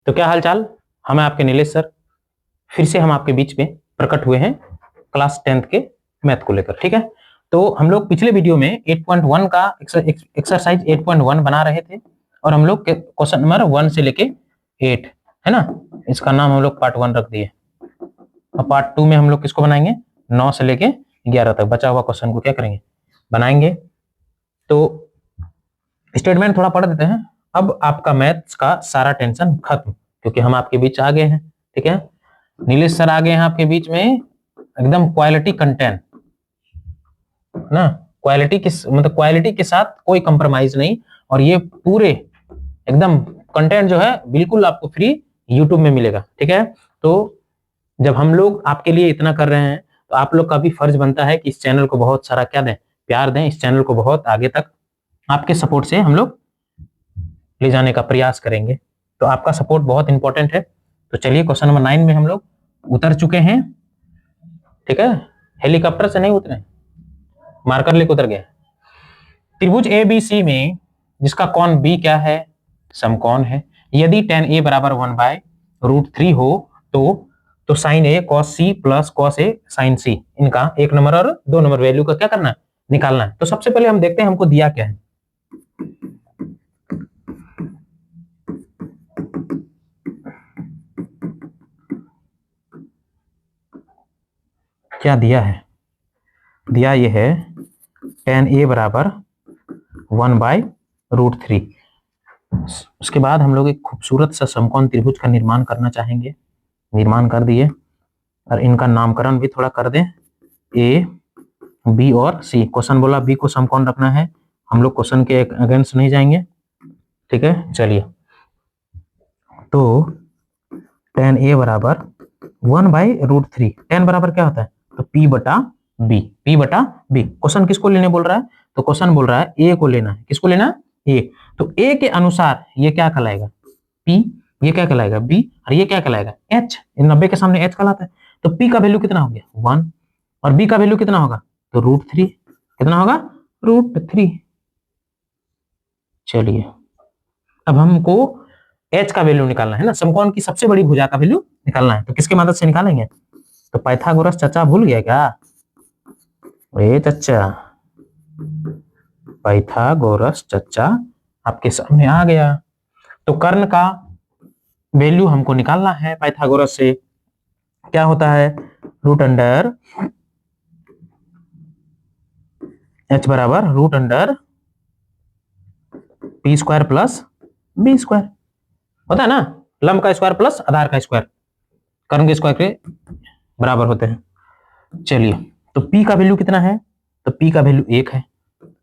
तो क्या हालचाल। हम आपके नीलेश सर, फिर से हम आपके बीच में प्रकट हुए हैं क्लास 10th के मैथ को लेकर। ठीक है, तो हम लोग पिछले वीडियो में 8.1 का एक्सरसाइज 8.1 बना रहे थे और हम लोग क्वेश्चन नंबर 1 से लेके 8 है ना, इसका नाम हम लोग पार्ट 1 रख दिए। और पार्ट 2 में हम लोग किसको बनाएंगे, 9 से लेके 11 तक बचा हुआ क्वेश्चन को क्या करेंगे, बनाएंगे। तो स्टेटमेंट थोड़ा पढ़ देते हैं। अब आपका मैथ्स का सारा टेंशन खत्म, क्योंकि हम आपके बीच आ गए हैं। ठीक है, नीलेश सर आ गए हैं आपके बीच में, एकदम क्वालिटी कंटेंट ना, क्वालिटी की मतलब क्वालिटी के साथ कोई कंप्रोमाइज नहीं। और ये पूरे एकदम कंटेंट जो है बिल्कुल आपको फ्री यूट्यूब में मिलेगा। ठीक है, तो जब हम लोग आपके लिए इतना कर रहे हैं तो आप लोग का भी फर्ज बनता है कि इस चैनल को बहुत सारा क्या दें, प्यार दें। इस चैनल को बहुत आगे तक आपके सपोर्ट से हम लोग ले जाने का प्रयास करेंगे। तो आपका सपोर्ट बहुत इंपॉर्टेंट है। तो चलिए क्वेश्चन नंबर 9 में हम लोग उतर चुके हैं। ठीक है, हेलीकॉप्टर से नहीं उतरे, मार्कर लेकर उतर गए। त्रिभुज ABC में जिसका कोण B क्या है, समकोण है। यदि tan A बराबर 1/√3 हो तो sin A cos C plus cos A sin C, इनका 1 नंबर और 2 नंबर वैल्यू का क्या करना है, निकालना है। तो सबसे पहले हम देखते हैं हमको दिया क्या है। क्या दिया है, दिया ये है tan A बराबर 1/√3। उसके बाद हम लोग एक खूबसूरत सा समकोण त्रिभुज का निर्माण करना चाहेंगे। निर्माण कर दिए और इनका नामकरण भी थोड़ा कर दें, A, B और C। क्वेश्चन बोला B को समकोण रखना है, हम लोग क्वेश्चन के अगेंस्ट नहीं जाएंगे। ठीक है, चलिए तो tan A बराबर 1/√3, tan बराबर क्या होता है, तो P बटा B, P बटा B। क्वेश्चन किसको लेने बोल रहा है, तो क्वेश्चन बोल रहा है A को लेना है। किसको लेना है, A। तो A के अनुसार ये क्या कहलाएगा, P, ये क्या कहलाएगा B, और ये क्या कहलाएगा H। 90 के सामने H कहलाता है। तो P का वैल्यू कितना हो गया 1 और B का वैल्यू कितना होगा, तो √3। कितना होगा, √3। चलिए अब हमको H का वैल्यू निकालना है ना, समकोण की सबसे बड़ी भुजा का वैल्यू निकालना है। तो किसके मदद से निकालेंगे, तो पाइथागोरस चाचा भूल गया क्या, ए चाचा, पाइथागोरस चाचा आपके सामने आ गया। तो कर्ण का वैल्यू हमको निकालना है पाइथागोरस से। क्या होता है, √, H बराबर √, P² प्लस B² होता है ना, लंब का स्क्वायर प्लस आधार का स्क्वायर, कर्ण के स्क्वायर के बराबर होते हैं। चलिए तो P का वैल्यू कितना है, तो P का वैल्यू 1 है,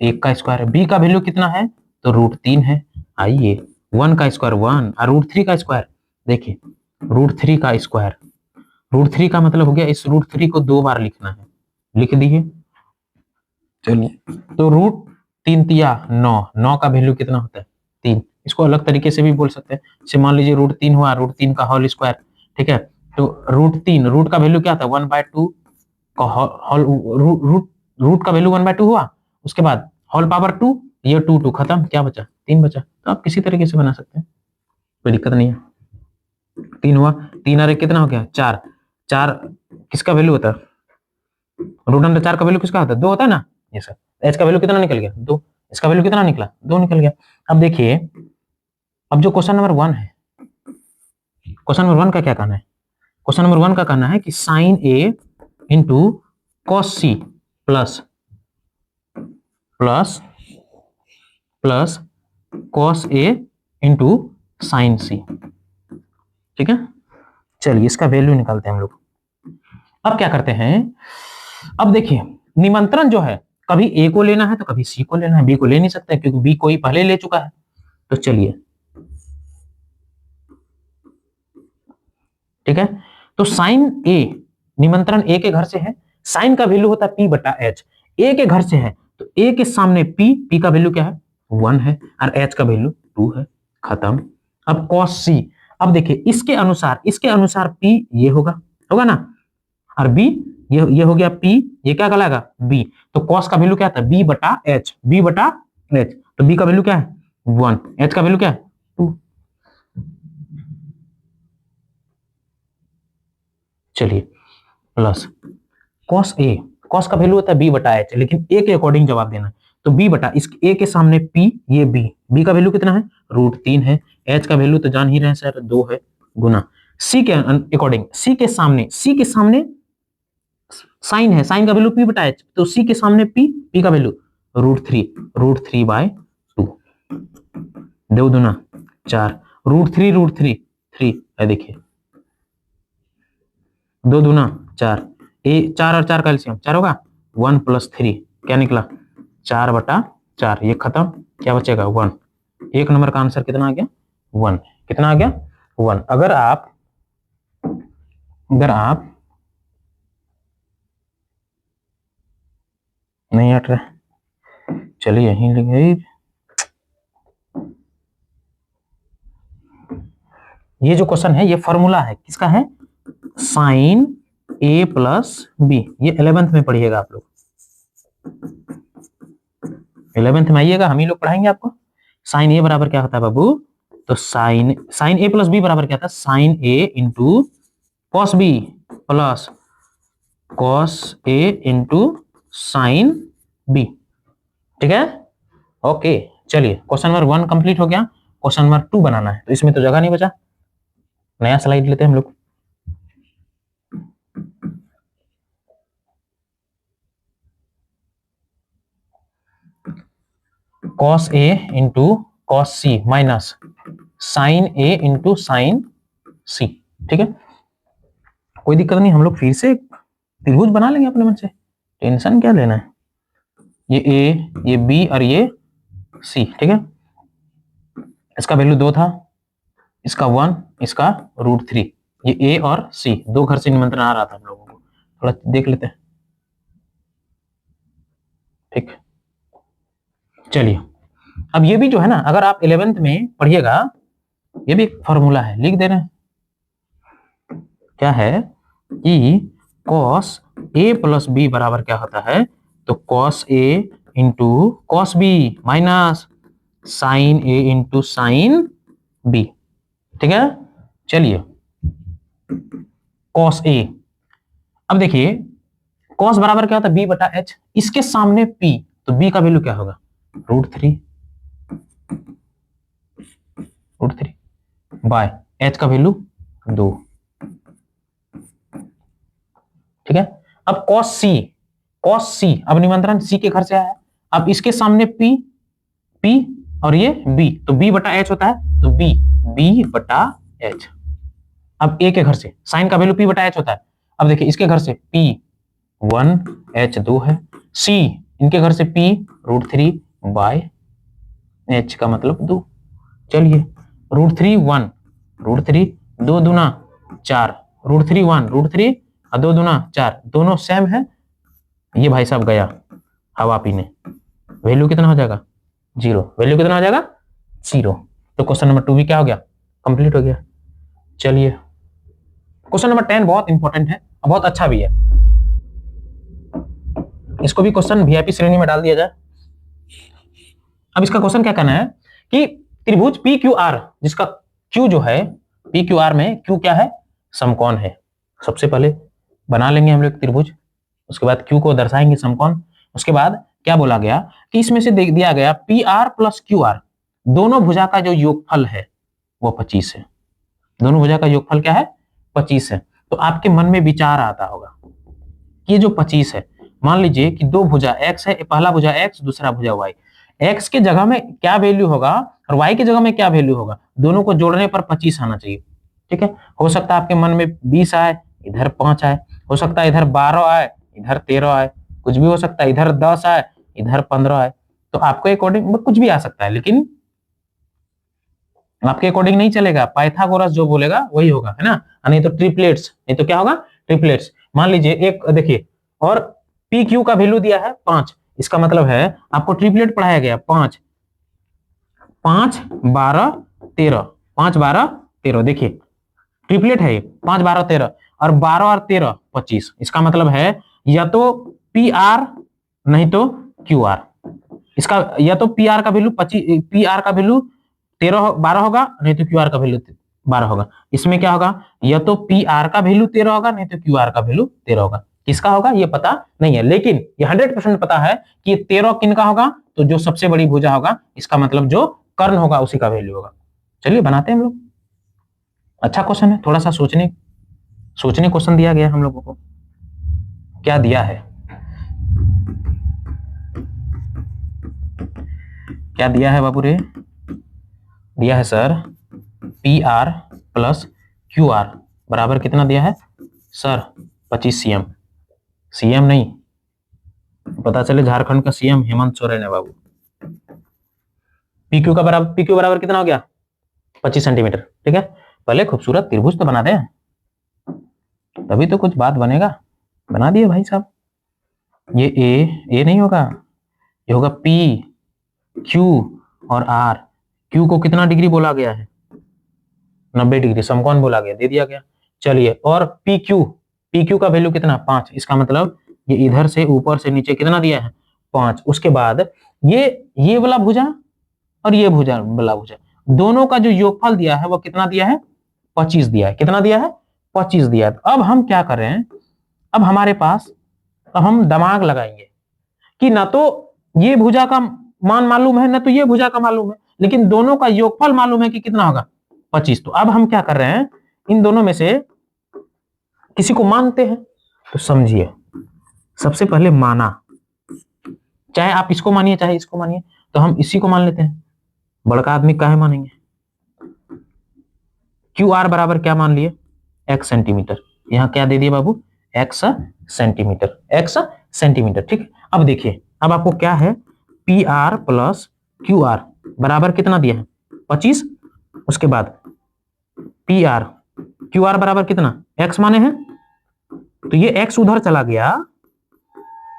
1 का स्क्वायर है। B का वैल्यू कितना है, तो √3 है। आइए 1 का स्क्वायर 1 और √3 का स्क्वायर, देखिए √3 का स्क्वायर, √3 का मतलब हो गया इस √3 को 2 बार लिखना है, लिख दिए। चलिए तो √3 तिया 9, 9 का वैल्यू कितना होता है 3। इसको अलग तरीके से भी बोल सकते हैं, जैसे मान लीजिए √3 हुआ, √3 का होल स्क्वायर। ठीक है, तो √3, रूट का वैल्यू क्या था 1/2 का होल, रूट का वैल्यू 1/2 हुआ, उसके बाद होल पावर 2, ये 2 खत्म, क्या बचा 3 बचा। तो आप किसी तरीके से बना सकते हैं, कोई दिक्कत नहीं है। 3 हुआ, 3 और 1 कितना हो गया 4, 4 किसका वैल्यू होता है, √4 का वैल्यू किसका होता है 2 होता है ना, ये सर। H का वैल्यू कितना निकल गया 2, इसका वैल्यू कितना निकला 2 निकल गया। अब देखिए, अब जो क्वेश्चन नंबर 1 है, क्वेश्चन नंबर 1 का क्या कहना है, क्वेश्चन नंबर 1 का कहना है कि sin A into cos C plus cos A into sin C। ठीक है, चलिए इसका वैल्यू निकालते हैं हम लोग। अब क्या करते हैं, अब देखिए निमंत्रण जो है कभी A को लेना है तो कभी C को लेना है, B को ले नहीं सकते क्योंकि B कोई पहले ले चुका है। तो चलिए ठीक है, तो साइन A, निमंत्रण A के घर से है, साइन का वैल्यू होता है P बटा H। A के घर से है तो A के सामने P का वैल्यू क्या है 1 है और H का वैल्यू 2 है, खत्म। अब cos C, अब देखिए इसके अनुसार P ये होगा ना, और B ये हो गया P, ये क्या कहलाएगा B। तो cos का वैल्यू क्या था B बटा H, तो B का वैल्यू क्या है 1, H का वैल्यू क्या है 2। चलिए प्लस कॉस ए, कॉस का वैल्यू होता है बी बटा एच, लेकिन ए के अकॉर्डिंग जवाब देना है, तो बी बटा इस ए के सामने पी, ये बी, बी का वैल्यू कितना है √3 है, एच का वैल्यू तो जान ही रहे हैं सर 2 है, गुना सी के अकॉर्डिंग, सी के सामने साइन है, साइन का वैल्यू पी बटा एच, तो सी के सामने पी, पी का वैल्यू √3/2, 2 दूना 4, √3 3 है, देखिए 2 दूना 4, ए 4 और 4 का एलसीएम 4 होगा, 1 + 3 क्या निकला 4/4, ये खत्म, क्या बचेगा 1, एक नंबर का आंसर कितना आ गया 1, कितना आ गया 1। अगर आप नहीं हट रहा, चलिए यहीं लिखे, ये जो क्वेश्चन है ये फॉर्मूला है, किसका है साइन ए प्लस बी, ये 11th में पढ़िएगा आप लोग, 11th में आइएगा, हम ही लोग पढ़ाएंगे आपको। साइन ए बराबर क्या होता है बाबू, तो साइन ए प्लस बी बराबर क्या था, sine A into cos B plus cos A into sine B, ठीक है, ओके। चलिए क्वेश्चन नंबर 1 कंप्लीट हो गया, क्वेश्चन नंबर 2 बनाना है, तो इसमें तो जगह नहीं बचा, नया स्लाइड लेते हैं हम लोग। Cos A into cos C minus sine A into sign सी, ठीक है, कोई दिक्कत नहीं, हम लोग फिर से त्रिभुज बना लेंगे अपने मन से, टेंशन क्या लेना है, ये ए, ये बी और ये सी, ठीक है, इसका वैल्यू 2 था, इसका 1, इसका √3, ये ए और सी, 2 घर से निमंत्रण आ रहा था हम लोगों को, थोड़ा देख लेते हैं, ठीक। चलिए अब ये भी जो है ना, अगर आप 11th में पढ़िएगा, ये भी एक फॉर्मूला है, लिख दे रहे हैं, क्या है कि कॉस ए प्लस बी बराबर क्या होता है, तो cos A into cos B minus sine A into sine B, ठीक है। चलिए कॉस ए, अब देखिए कॉस बराबर क्या होता है बी बटा एच, इसके सामने पी, तो बी का वैल्यू क्या होगा √3 बाय एच का वैल्यू 2, ठीक है। अब कॉस सी, अब निमंत्रण सी के घर से आया है, अब इसके सामने पी और ये बी, तो बी बटा एच होता है, तो बी बटा एच। अब ए के घर से साइन का वैल्यू पी बटा एच होता है, अब देखिए इसके घर से P1 H2 है, सी इनके घर से P √3/H का मतलब 2, चलिए √3 1, √3 2 दूना 4, √3 1, √3 और 2 दूना 4, दोनों सेम है, ये भाई साहब गया हवा पीने, वैल्यू कितना हो जाएगा 0, वैल्यू कितना हो जाएगा 0, तो क्वेश्चन नंबर 2 भी क्या हो गया कंप्लीट हो गया। चलिए क्वेश्चन नंबर 10 बहुत इंपॉर्टेंट है, बहुत अच्छा भी है, इसको भी क्वेश्चन वीआईपी श्रेणी में डाल दिया जाए। अब इसका क्वेश्चन क्या कहना है कि त्रिभुज PQR, जिसका Q जो है PQR में Q क्या है समकोण है, सबसे पहले बना लेंगे हम लोग त्रिभुज, उसके बाद Q को दर्शाएंगे समकोण, उसके बाद क्या बोला गया कि इसमें से देख दिया गया PR प्लस QR दोनों भुजा का जो योगफल है वो 25 है, दोनों भुजा का योगफल क्या है 25 है, तो आपके मन में विचार आता होगा कि जो 25 है, मान लीजिए कि दो भुजा x है, पहला भुजा x दूसरा भुजा y, x के जगह में क्या वैल्यू होगा और y के जगह में क्या वैल्यू होगा, दोनों को जोड़ने पर 25 आना चाहिए, ठीक है। हो सकता है आपके मन में 20 आए, इधर 5 आए, हो सकता है इधर 12 आए, इधर 13 आए, कुछ भी हो सकता है, इधर 10 आए, इधर 15 आए, तो आपके अकॉर्डिंग कुछ भी आ सकता है, लेकिन आपके अकॉर्डिंग नहीं चलेगा, पाइथागोरस जो बोलेगा वही होगा, है ना, नहीं तो ट्रिपलेट्स, नहीं तो क्या होगा ट्रिपलेट्स। मान लीजिए एक देखिए, और PQ का वैल्यू दिया है 5, इसका मतलब है आपको ट्रिपलेट पढ़ाया गया 5 5 12 13, 5 12 13, देखिए ट्रिपलेट है 5 12 13 और 12 और 13 25, इसका मतलब है या तो PR नहीं तो QR, इसका या तो PR का वैल्यू 25, PR का वैल्यू 13 12 होगा, नहीं तो QR का वैल्यू 12 होगा। इसमें क्या होगा, या तो पी आर का वैल्यू 13 होगा, नहीं तो क्यू आर का वैल्यू 13 होगा। किसका होगा ये पता नहीं है, लेकिन ये 100% पता है कि ये 13 किनका होगा, तो जो सबसे बड़ी भुजा होगा, इसका मतलब जो कर्ण होगा उसी का वैल्यू होगा। चलिए बनाते हैं हम लोग। अच्छा क्वेश्चन है, थोड़ा सा सोचने क्वेश्चन दिया गया हम लोगों को। क्या दिया है, क्या दिया है बाबू रे? दिया है sir P R plus Q R बराबर कितना दिया है सर? 25 सीएम। सीएम नहीं, पता चले झारखंड का सीएम हेमंत सोरेन है बाबू। पीक्यू बराबर कितना हो गया? 25 सेंटीमीटर। ठीक है, पहले खूबसूरत त्रिभुज तो बना दे, तभी तो कुछ बात बनेगा। बना दिए भाई साहब। ये ए नहीं होगा, ये होगा पी क्यू और आर। क्यू को कितना डिग्री बोला गया है? 90 डिग्री समकोण बोला गया, दे दिया गया। चलिए, और पी क्यू का वैल्यू कितना? 5। इसका मतलब ये इधर से ऊपर से नीचे कितना दिया है? 5। उसके बाद ये वाला भुजा और ये भुजा वाला भुजा, दोनों का जो योगफल दिया है वो कितना दिया है? 25 दिया है। कितना दिया है? 25 दिया है। अब हम क्या कर रहे हैं, अब हमारे पास, अब हम दिमाग लगाएंगे कि ना तो ये भुजा का मान मालूम है, ना तो ये भुजा का मालूम है, लेकिन दोनों का योगफल मालूम है कि कितना होगा? 25। तो अब हम क्या कर रहे हैं, इन दोनों में से किसी को मानते हैं। तो समझिए, सबसे पहले माना, चाहे आप इसको मानिए चाहे इसको मानिए, तो हम इसी को मान लेते हैं। बड़का आदमी काहे मानेंगे? क्यू आर बराबर क्या मान लिए? x centimetre. यहां क्या दे दिए बाबू? x centimetre, x centimetre. ठीक है, अब देखिए, अब आपको क्या है, P R plus Q R बराबर कितना दिया है? 25। उसके बाद पी आर क्यू आर बराबर कितना? x माने हैं, तो ये x उधर चला गया,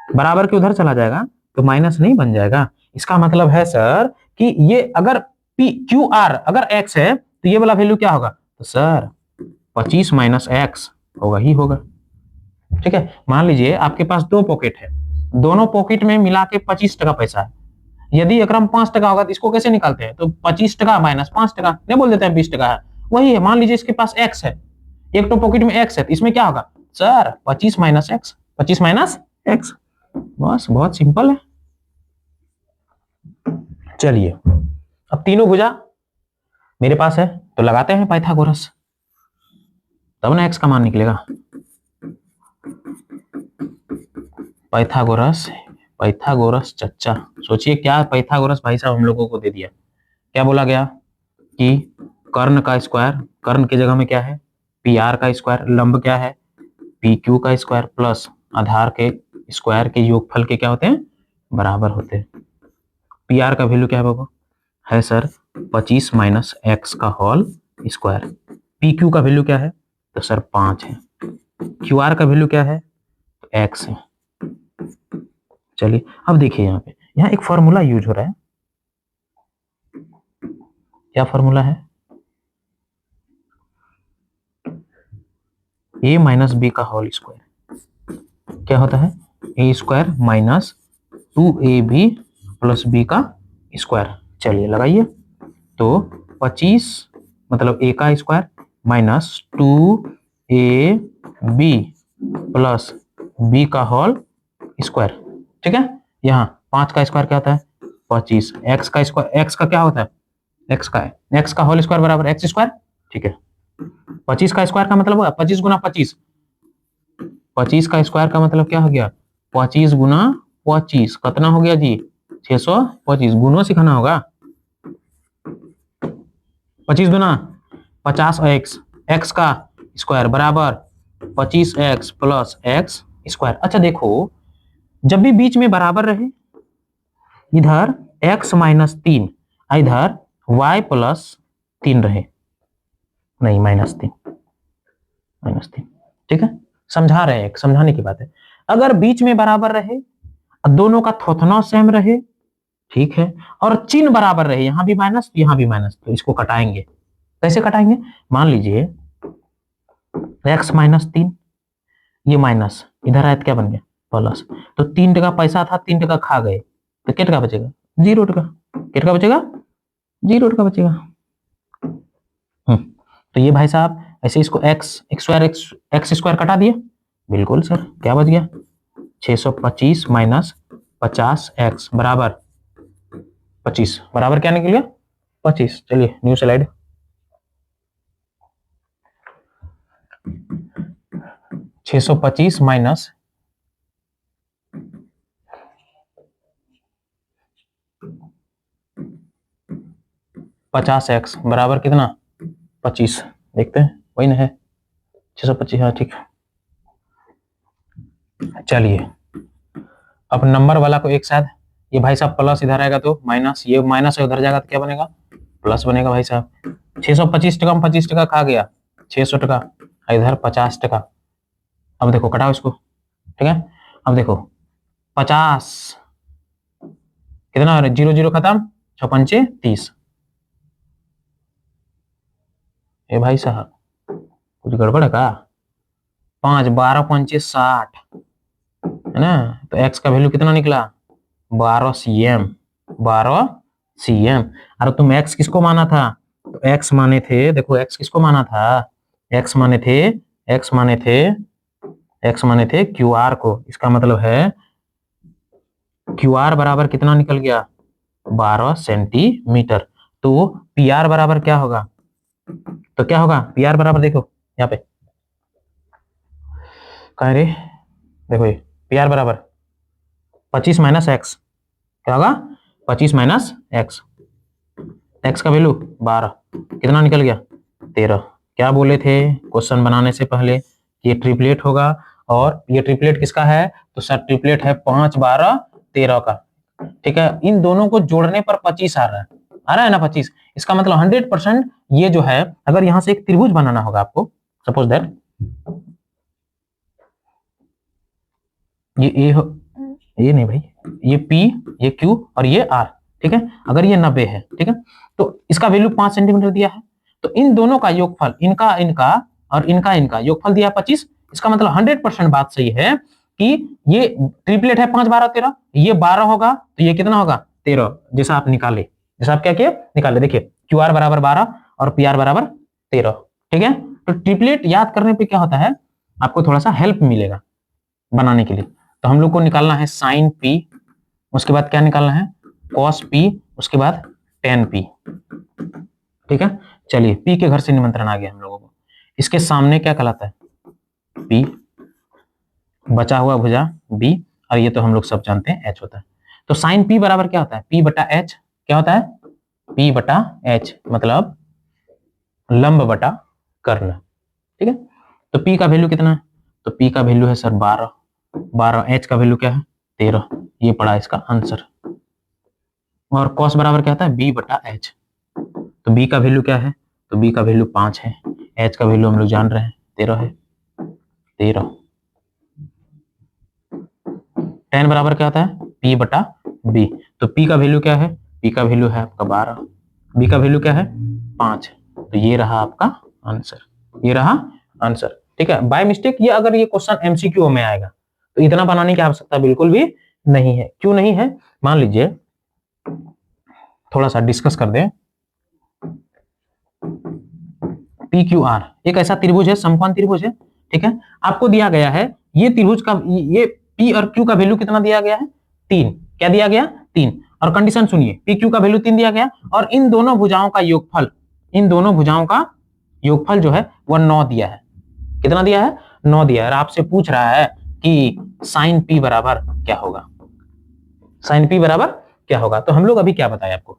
बराबर के उधर चला जाएगा, तो माइनस नहीं बन जाएगा। इसका मतलब है सर कि ये अगर पी क्यू आर अगर x है, तो ये वाला वैल्यू क्या होगा? तो सर 25 माइनस एक्स होगा ही होगा। ठीक है, मान लीजिए आपके पास 2 पॉकेट है, दोनों पॉकेट में मिला के 25 टका पैसा है। यदि अक्रम 5 टका होगा तो इसको कैसे निकालते हैं? तो 25 टका माइनस 5 टका, नहीं बोल देते हैं 20 टका है, वही है। मान लीजिए इसके पास x है, एक तो पॉकेट में x है, तो इसमें क्या होगा sir? 25 minus x, 25 minus x. बस, बहुत सिंपल है। चलिए, अब तीनों भुजा मेरे पास है, तो लगाते हैं पाइथागोरस, तब ना x का मान निकलेगा। पाइथागोरस चच्चा, सोचिए क्या पाइथागोरस भाई साहब हम लोगों को दे दिया। क्या बोला गया कि कर्ण का स्क्वायर, कर्ण की जगह में क्या है? पी आर का स्क्वायर, लंब क्या है? पी क्यू का स्क्वायर, प्लस आधार के स्क्वायर के योगफल के क्या होते हैं? बराबर होते हैं। पी आर का वैल्यू क्या है बाबू? है सर 25 माइनस एक्स का होल स्क्वायर। पी क्यू का वैल्यू क्या है? तो सर 5 है। क्यू आर का वैल्यू क्या है? एक्स है। चलिए, अब देखिए यहाँ पे, यहाँ एक फॉर्मूला यूज हो रहा है। क्या फॉर्मूला है? ए माइनस बी का होल स्क्वायर क्या होता है? A square minus 2ab plus B का स्क्वायर। चलिए लगाइए, तो 25 मतलब a का square minus 2ab plus b का होल स्क्वायर। ठीक है, यहाँ 5 का स्क्वायर क्या होता है? 25। x का स्क्वायर, x का क्या होता है? x का होल स्क्वायर बराबर x स्क्वायर। ठीक है, 25 का स्क्वायर का मतलब हुआ 25 गुना 25। 25 का स्क्वायर का मतलब क्या हो गया? 25 गुना 25 कितना हो गया जी? 625। गुना सिखाना होगा। 25 गुना 50 एक्स, एक्स का स्क्वायर बराबर 25 एक्स प्लस एक्स स्क्वायर। अच्छा देखो, जब भी बीच में बराबर रहे, इधर x माइनस 3, इधर y प्लस 3 रहे, नहीं माइनस 3। ठीक है, समझा रहे हैं, समझाने की बात है। अगर बीच में बराबर रहे, दोनों का थोथना सेम रहे, ठीक है, और चिन्ह बराबर रहे, यहां भी माइनस यहां भी माइनस, तो इसको कटाएंगे। कैसे कटाएंगे? मान लीजिए x माइनस 3, ये माइनस, इधर आया तो क्या बन गया? प्लस। तो 3 टका पैसा था, 3 टका खा गए, तो क्या टका बचेगा? 0 टका। क्या टका बचेगा? 0 टका बचेगा। तो ये भाई साहब ऐसे इसको एक्स स्क्वायर कटा दिए, बिल्कुल सर, क्या बच गया 625 माइनस 50x बराबर 25, बराबर क्या निकल गया 25। चलिए न्यू स्लाइड। छह सौ पच्चीस माइनस 50x बराबर कितना 25। देखते हैं वही ना है 625, हाँ ठीक। चलिए अब नंबर वाला को एक साथ, ये भाई साहब प्लस इधर आएगा तो माइनस, ये माइनस उधर जाएगा तो क्या बनेगा प्लस बनेगा भाई साहब। 625 टका में 25 टका खा गया 600 टका, इधर 50 टका। अब देखो कटाओ इसको, ठीक है। अब देखो 50 कितना, 0 0 खत्म, 6 पंचे 30। ये भाई साहब कुछ गड़बड़ है का, 5 12 पंचे 60 है ना, तो x का वैल्यू कितना निकला 12 cm, 12 cm। अरे तुम x किसको माना था, तो x माने थे, देखो x किसको माना था, x माने थे QR को। इसका मतलब है QR बराबर कितना निकल गया 12 सेंटीमीटर। तो PR बराबर क्या होगा, तो क्या होगा PR बराबर, देखो यहाँ पे कह रहे, देखो ये PR बराबर 25 माइनस एक्स, क्या होगा 25 माइनस एक्स, एक्स का वैल्यू 12, कितना निकल गया 13। क्या बोले थे क्वेश्चन बनाने से पहले, ये ट्रिपलेट होगा, और ये ट्रिपलेट किसका है, तो सर ट्रिपलेट है 5 12 13 का, ठीक है। इन दोनों को जोड़ने पर 25 आ रहा है ना 25। इसका मतलब 100% ये जो है, अगर यहां से एक त्रिभुज बनाना होगा आपको, सपोज दैट ये ये नहीं भाई, ये P, ये Q और ये R, ठीक है। अगर ये 90 है, ठीक है, तो इसका वैल्यू 5 सेंटीमीटर दिया है, तो इन दोनों का योगफल, इनका इनका और इनका योगफल दिया 25। इसका मतलब 100% बात सही है कि ये ट्रिपलेट है 5 12 13, ये 12 होगा तो ये कितना होगा 13, जैसा आप निकाले, जैसा आप क्या किए निकाले, देखिए QR बराबर 12 और PR बराबर 13, ठीक है। तो ट्रिपलेट याद करने पे क्या होता है, आपको थोड़ा सा हेल्प मिलेगा बनाने के लिए। तो हम लोग को निकालना है साइन P, उसके बाद क्या निकालना है cos P, उसके बाद tan P, ठीक है। चलिए P के घर से निमंत्रण आ गया हम लोगों को, इसके सामने क्या कहलाता है P, बचा हुआ भुजा B, और ये तो हम लोग सब जानते हैं H होता है। तो साइन P बराबर क्या होता है P बटा H, क्या होता है P बटा H, मतलब लंब बटा कर्ण, ठीक है। तो P का वैल्यू कितना है, तो P का वैल्यू है सर 12, H का वैल्यू क्या है 13, ये पड़ा इसका आंसर। और cos बराबर क्या होता है B बटा H, तो B का वैल्यू क्या है, तो B का वैल्यू 5 है, H का वैल्यू हम लोग जान रहे हैं 13 है, 13। tan बराबर क्या होता है P बटा B, तो P का वैल्यू क्या है, P का वैल्यू है आपका 12, B का वैल्यू क्या है 5, तो ये रहा आपका आंसर, ये रहा आंसर, ठीक है। बाय मिस्टेक ये अगर ये क्वेश्चन MCQ में आएगा तो इतना बनाने की आवश्यकता बिल्कुल भी नहीं है। क्यों नहीं है, मान लीजिए थोड़ा सा डिस्कस कर दें। PQR एक ऐसा त्रिभुज है, समकोण त्रिभुज है, ठीक है। आपको दिया गया है ये त्रिभुज का, ये P और Q का वैल्यू कितना दिया गया है 3, क्या दिया गया 3, और कंडीशन सुनिए PQ का वैल्यू 3 दिया गया, और इन दोनों भुजाओं का योगफल, इन दोनों भुजाओं का योगफल जो है वह 9 दिया है, कितना दिया है 9 दिया है। और आपसे पूछ रहा है कि साइन P बराबर क्या होगा, साइन P बराबर क्या होगा। तो हम लोग अभी क्या बताए आपको,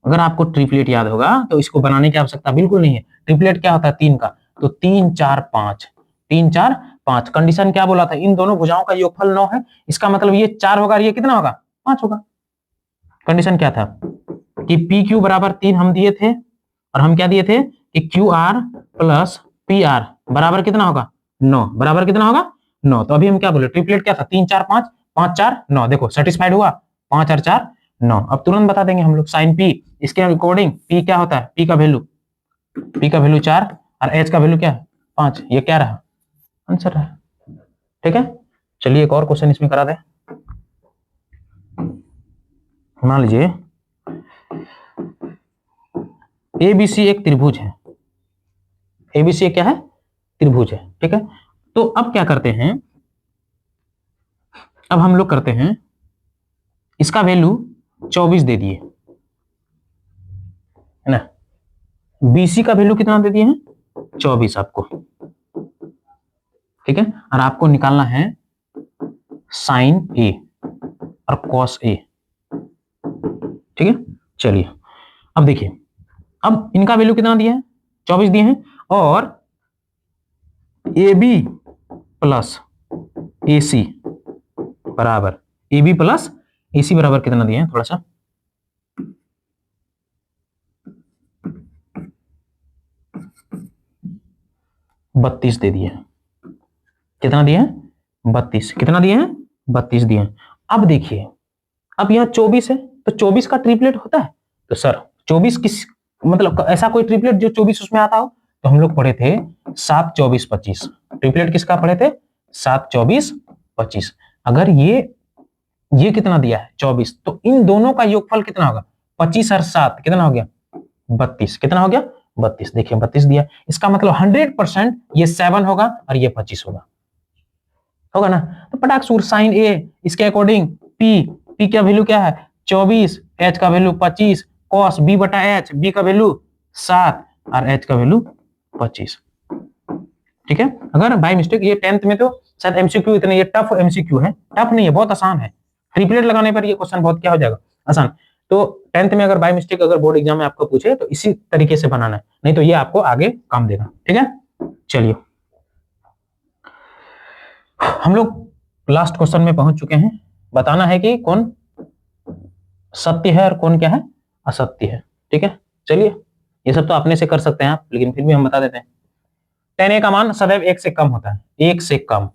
अगर आपको ट्रिपलेट याद होगा तो इसको बनाने की आवश्यकता बिल्कुल नहीं है। ट्रिपलेट क्या होता है 3 का, तो 3 4 5, 3 4 5। कंडीशन क्या बोला था, इन दोनों भुजाओं का योगफल 9 है, इसका मतलब ये 4 होगा, ये कितना होगा 5 होगा। कंडीशन क्या था कि PQ बराबर 3 हम दिए थे, और हम क्या दिए थे कि QR प्लस PR बराबर कितना होगा 9, बराबर कितना होगा 9। तो अभी हम क्या बोले, ट्रिपलेट क्या था 3 4 5, 5 4 9, देखो सेटिस्फाइड हुआ, 5 और 4 9। अब तुरंत बता देंगे हम लोग साइन P, इसके अकॉर्डिंग P क्या होता है, P का वैल्यू 4 और H का वैल्यू क्या है 5, ये क्या रहा आंसर रहा, ठीक है। चलिए एक और क्वेश्चन इसमें करा दे। मान लीजिए ABC एक त्रिभुज है, एबीसी क्या है, त्रिभुज है, ठीक है। तो अब क्या करते हैं, अब हम लोग करते हैं इसका वैल्यू 24 दे दिए है ना, बीसी का वैल्यू कितना दे दिए हैं 24 आपको, ठीक है। और आपको निकालना है साइन ए और कॉस ए, ठीक है। चलिए अब देखिए, अब इनका वैल्यू कितना दिया है 24 दिए हैं, और ए बी प्लस ए सी बराबर, ए बी प्लस ए सी बराबर कितना दिए हैं, थोड़ा सा 32 दे दिए हैं। कितना दिए हैं 32, कितना दिए हैं 32 दिए हैं। अब देखिए, अब यहाँ 24 है तो 24 का ट्रिपलेट होता है, तो सर 24 किस, मतलब ऐसा कोई ट्रिपलेट जो 24 उसमें आता हो, तो हम लोग पढ़े थे 7 24 25, ट्रिपलेट किसका पढ़े थे 7 24 25। अगर ये कितना दिया है 24, तो इन दोनों का योगफल कितना होगा 25 और 7 कितना हो गया 32, कितना हो गया 32। देखिए 32 दिया, इसका मतलब 100% ये 7 होगा और ये 25 होगा ना। तो पटाक सूर साइन ए इसके अकॉर्डिंग पी का वैल्यू क्या है 24, एच का वैल्यू 25, कॉस बी बटा एच, बी का वैल्यू 7 और एच का वैल्यू 25, ठीक है। अगर बाय मिस्टेक ये 10th में तो शायद एमसीक्यू इतने, ये टफ एमसीक्यू है, टफ नहीं है, बहुत आसान है, ट्रिपलेट लगाने पर ये क्वेश्चन बहुत क्या हो जाएगा आसान। तो 10th में अगर बाय मिस्टेक अगर बोर्ड एग्जाम में आपको पूछे तो इसी तरीके से बनाना है, नहीं तो ये आपको आगे काम देगा, ठीक है। चलिए हम लोग लास्ट क्वेश्चन में पहुंच चुके हैं, बताना है कि कौन सत्य है और कौन क्या है असत्य है, ठीक है। चलिए ये सब तो अपने से कर सकते हैं आप, लेकिन फिर भी हम बता देते हैं। tan a का मान सदैव 1 से कम होता है, 1 से कम,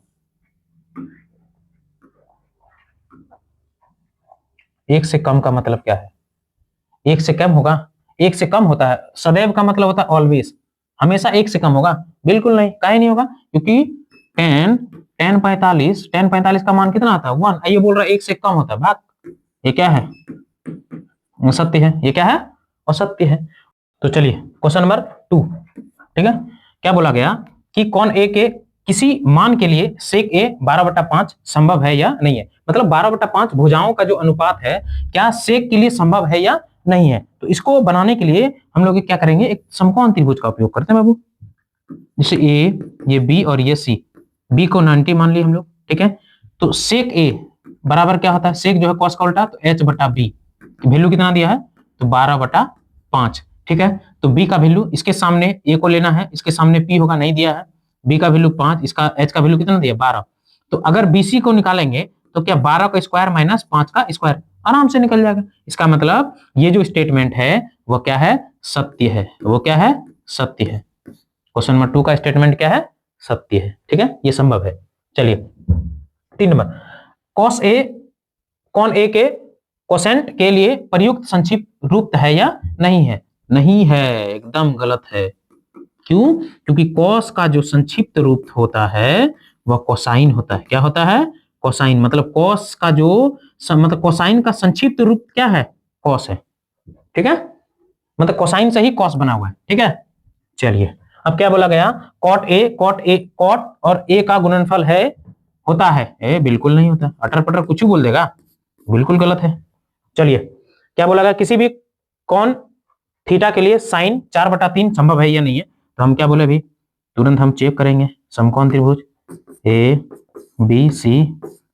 1 से कम का मतलब क्या है, 1 से कम होगा, 1 से कम होता है, सदैव का मतलब होता है ऑलवेज, हमेशा 1 से कम होगा, बिल्कुल नहीं, काहे नहीं होगा, क्योंकि tan 45 का मान कितना आता है 1, ये बोल रहा है 1 से कम होता है, भाग, ये क्या है असत्य है, ये क्या है असत्य है। तो चलिए क्वेश्चन नंबर 2, ठीक है। क्या बोला गया कि कौन ए के किसी मान के लिए सेक ए 12/5 संभव है या नहीं है, मतलब 12/5 भुजाओं का जो अनुपात है क्या सेक के लिए संभव है या नहीं है। तो इसको बनाने के लिए हम लोग क्या करेंगे, एक समकोण त्रिभुज का उपयोग करते हैं बाबू, जैसे ए, ये बी और ये सी, बी को 90 मान लिए हम लोग, ठीक है। तो सेक ए बराबर क्या होता है, सेक जो है कॉस का उल्टा, तो एच बटा बी, वैल्यू कितना दिया है तो 12/5, ठीक है। तो b का वैल्यू इसके सामने a को लेना है, इसके सामने p होगा, नहीं दिया है, b का वैल्यू 5, इसका h का वैल्यू कितना दिया 12। तो अगर bc को निकालेंगे तो क्या 12 का स्क्वायर माइनस 5 का स्क्वायर, आराम से निकल जाएगा। इसका मतलब ये जो स्टेटमेंट है वो क्या है सत्य है, वो क्या है सत्य है। क्वेश्चन नंबर 2 का स्टेटमेंट क्या है सत्य है, ठीक है, ये संभव है। चलिए 3 नंबर, कॉस ए कौन ए के कोसेंट के लिए प्रयुक्त संक्षिप्त रूप है या नहीं है, नहीं है, एकदम गलत है। क्यों, क्योंकि कॉस का जो संक्षिप्त रूप होता है वह कोसाइन होता है, क्या होता है कोसाइन, मतलब कॉस का जो मतलब कोसाइन का संक्षिप्त रूप क्या है कॉस है, ठीक है, मतलब कोसाइन से ही कॉस बना हुआ है, ठीक है। चलिए अब क्या बोला गया, कॉट और ए का गुणनफल है होता है, बिल्कुल नहीं होता, अटर पटर कुछ ही बोल देगा, बिल्कुल गलत है। चलिए क्या बोला गया, किसी भी कौन थीटा के लिए साइन 4/3 संभव है या नहीं है, तो हम क्या बोले अभी तुरंत हम चेक करेंगे, समकोण त्रिभुज ए बी सी,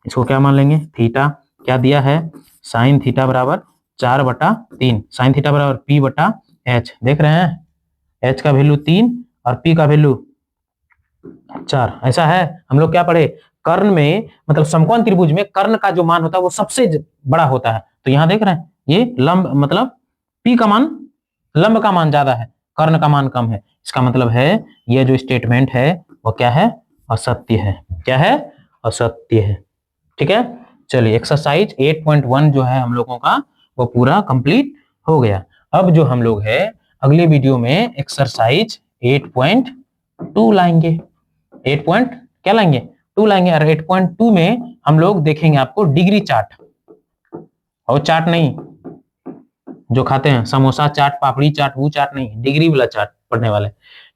इसको क्या मान लेंगे थीटा, क्या दिया है साइन थीटा बराबर 4/3, साइन थीटा बराबर पी बटा एच, देख रहे हैं एच का वैल्यू 3 और पी का वैल्यू 4, ऐसा है। हम लोग क्या पढ़े कर्ण में, मतलब समकोण त्रिभुज में कर्ण का जो मान होता है वो सबसे बड़ा होता है, तो यहाँ देख रहे हैं ये लंब, मतलब पी का मान लंब का मान ज्यादा है, कर्ण का मान कम है, इसका मतलब है ये जो स्टेटमेंट है वो क्या है असत्य है, क्या है असत्य है, ठीक है। चलिए एक्सरसाइज 8.1 जो है हम लोगों का वो पूरा कंप्लीट हो गया। अब जो हम लोग है अगले वीडियो में एक्सरसाइज 8.2 लाएंगे, 8 क्या लाएंगे 2 लाएंगे, और 8.2 में हम लोग देखेंगे आपको डिग्री चार्ट, और चार्ट नहीं जो खाते हैं समोसा चाट, पापड़ी चाट, वो चाट नहीं, डिग्री वाला चाट पढ़ने वाले,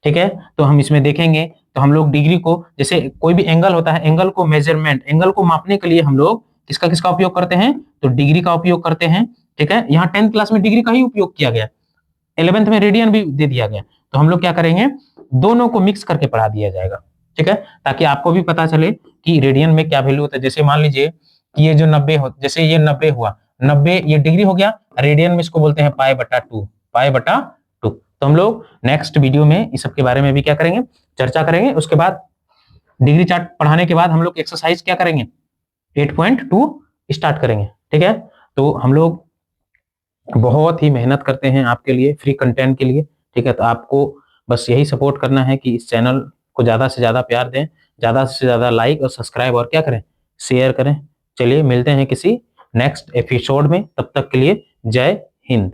ठीक है। तो हम इसमें देखेंगे, तो हम लोग डिग्री को, जैसे कोई भी एंगल होता है, एंगल को मेजरमेंट, एंगल को मापने के लिए हम लोग किसका किसका उपयोग करते हैं, तो डिग्री का उपयोग करते हैं, ठीक है। यहाँ 10th क्लास में डिग्री का ही उपयोग किया गया, 11th में रेडियन भी दे दिया गया। तो हम लोग क्या करेंगे, दोनों को मिक्स करके पढ़ा दिया जाएगा, ठीक है, ताकि आपको भी पता चले कि रेडियन में क्या वैल्यू होता है। जैसे मान लीजिए कि ये जो 90 हो, जैसे ये 90 हुआ, 90 ये डिग्री हो गया, रेडियन में इसको बोलते हैं पाई/2, पाई/2। तो हम लोग नेक्स्ट वीडियो में इस सब के बारे में भी क्या करेंगे, चर्चा करेंगे। उसके बाद डिग्री चार्ट पढ़ाने के बाद हम लोग एक्सरसाइज क्या करेंगे, 8.2 स्टार्ट करेंगे, ठीक है। तो हम लोग बहुत ही मेहनत करते हैं आपके लिए, फ्री कंटेंट के लिए, ठीक है। तो आपको बस यही सपोर्ट करना है कि इस चैनल को ज्यादा से ज्यादा प्यार दें, ज्यादा से ज्यादा लाइक और सब्सक्राइब और क्या करें, शेयर करें। चलिए मिलते हैं किसी नेक्स्ट एपिसोड में, तब तक के लिए जय हिंद।